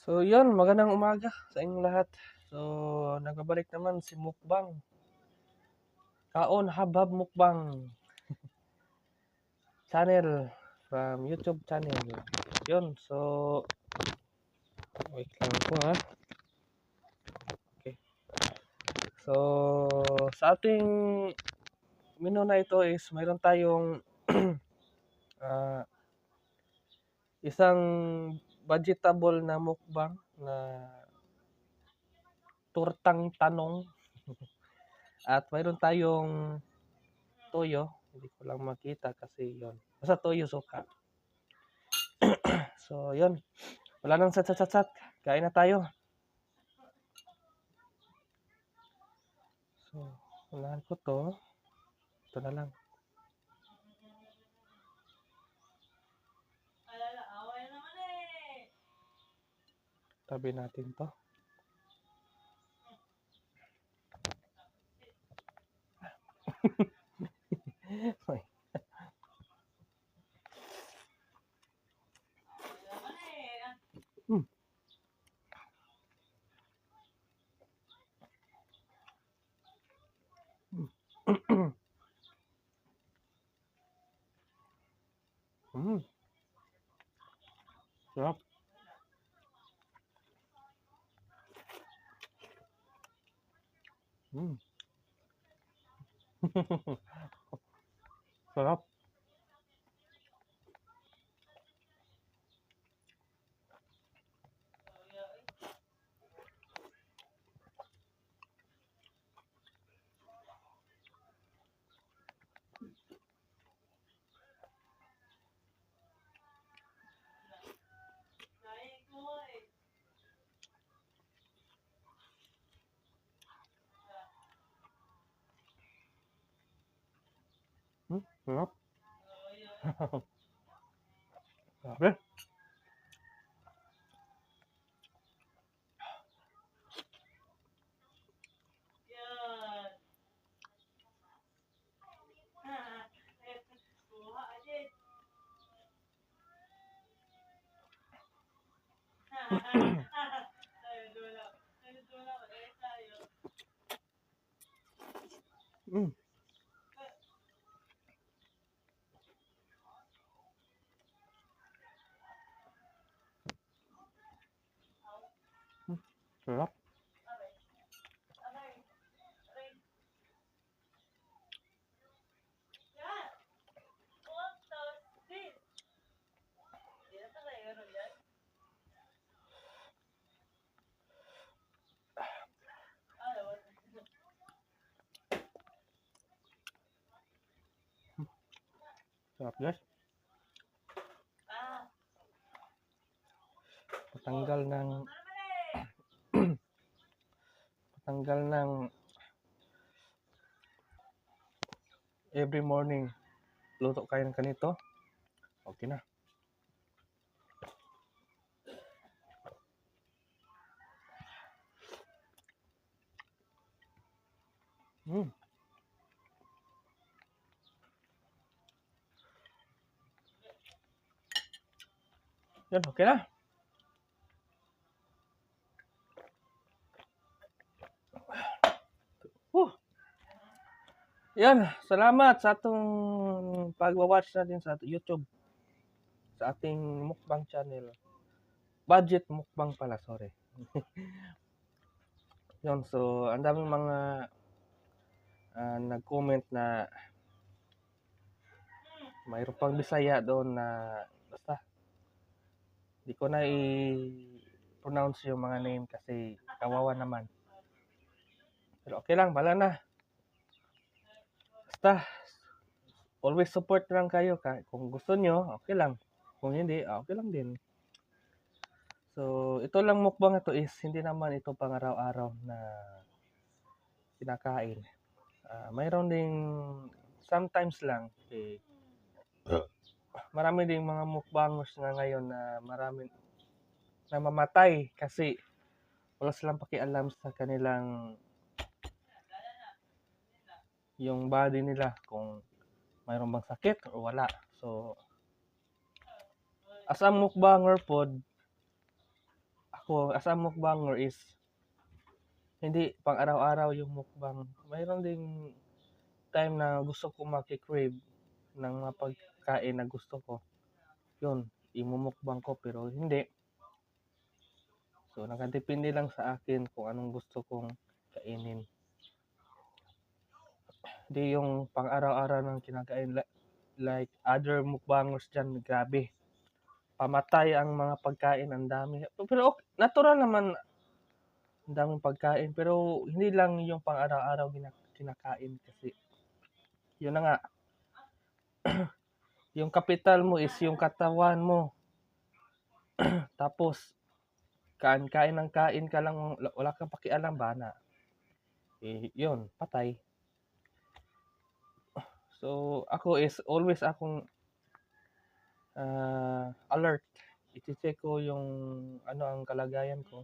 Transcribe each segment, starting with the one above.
So, yun, magandang umaga sa inyong lahat. So, nagbabalik naman si Mukbang. Kaon Habhab Mukbang channel from YouTube channel. Yun, so, wait lang po ha. Okay. So, sa ating menu na ito is mayroon tayong ah, isang vegetable na mukbang na tortang tanong at mayroon tayong toyo. Hindi ko lang makita kasi yon. Basta toyo suka. So, yun. Wala nang sat-sat-sat. Kain na tayo. So, unahan ko to. Ito na lang. Tabi natin to. Mm. Mm. Sarap. Mm. Sarap. Sarap. Grabe. Mm. Sarap. Sarap guys. Patanggal ng patanggal ng every morning luto kayo ng ganito. Okay na. Mm. Yan, okay na. Yan, salamat sa atong pagwa-watch natin sa YouTube. Sa ating mukbang channel. Budget mukbang pala, sorry. Yun, so ang daming mga nag-comment na mayroon pang Bisaya doon na basta di ko na i-pronounce yung mga name kasi kawawa naman. Pero okay lang, bala na. Basta always support lang kayo. Kung gusto nyo, okay lang. Kung hindi, okay lang din. So, ito lang mukbang ito is hindi naman ito pang araw-araw na kinakain. Mayroon ding sometimes lang marami ding mga mukbangers nga ngayon na marami na mamatay kasi wala silang pakialam sa kanilang yung body nila kung mayroon bang sakit o wala. So, as a mukbanger pod, ako ako as a mukbanger is hindi pang araw-araw yung mukbang. Mayroon ding time na gusto ko maki-crave ng mga pagkain na gusto ko. Yun, imumukbang ko pero hindi. So, nakadepende lang sa akin kung anong gusto kong kainin. Hindi yung pang araw-araw ng kinakain like other mukbangers dyan, grabe. Pamatay ang mga pagkain, ang dami. Pero okay, natural naman ang daming pagkain. Pero hindi lang yung pang araw-araw kinakain kasi yun na nga. Yung kapital mo is yung katawan mo. Tapos, kain ng kain ka lang, wala kang pakialam ba na. Yun, patay. So, ako is always akong alert. I-check ko yung ano ang kalagayan ko.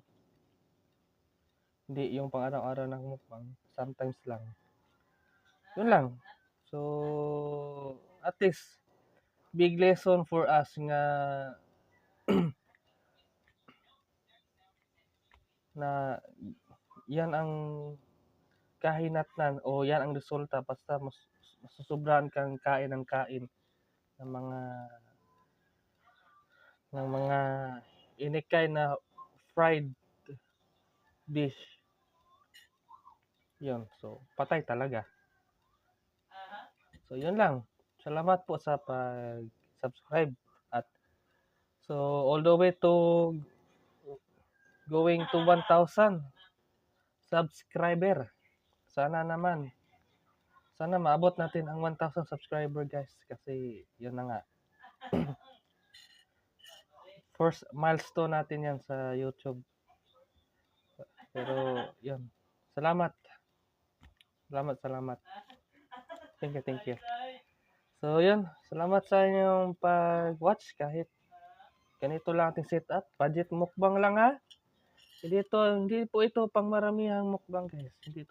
Hindi yung pang araw-araw ng mukbang. Sometimes lang. Yun lang. So, at least, big lesson for us nga na yan ang kahinatnan o yan ang resulta basta masusobrahan kang kain ng kain ng mga inikay na fried dish. Yun. So, patay talaga. So, yun lang. Salamat po sa pag-subscribe. At so, all the way to going to 1,000 subscriber. Sana naman. Sana maabot natin ang 1,000 subscriber guys. Kasi, yun na nga. First milestone natin yan sa YouTube. Pero, yun. Salamat. Salamat. Thank you. So, yun. Salamat sa inyong pag-watch kahit ganito lang ating setup. Budget mukbang lang ha. Hindi po ito pang maramihang mukbang guys. Hindi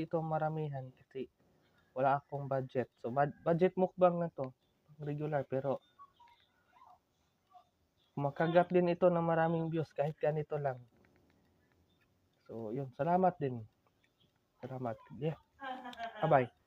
ito maramihan kasi wala akong budget. So, budget mukbang na to. Regular pero makagat din ito ng maraming views kahit ganito lang. So, yun. Salamat din. Salamat. Yeah. Bye-bye.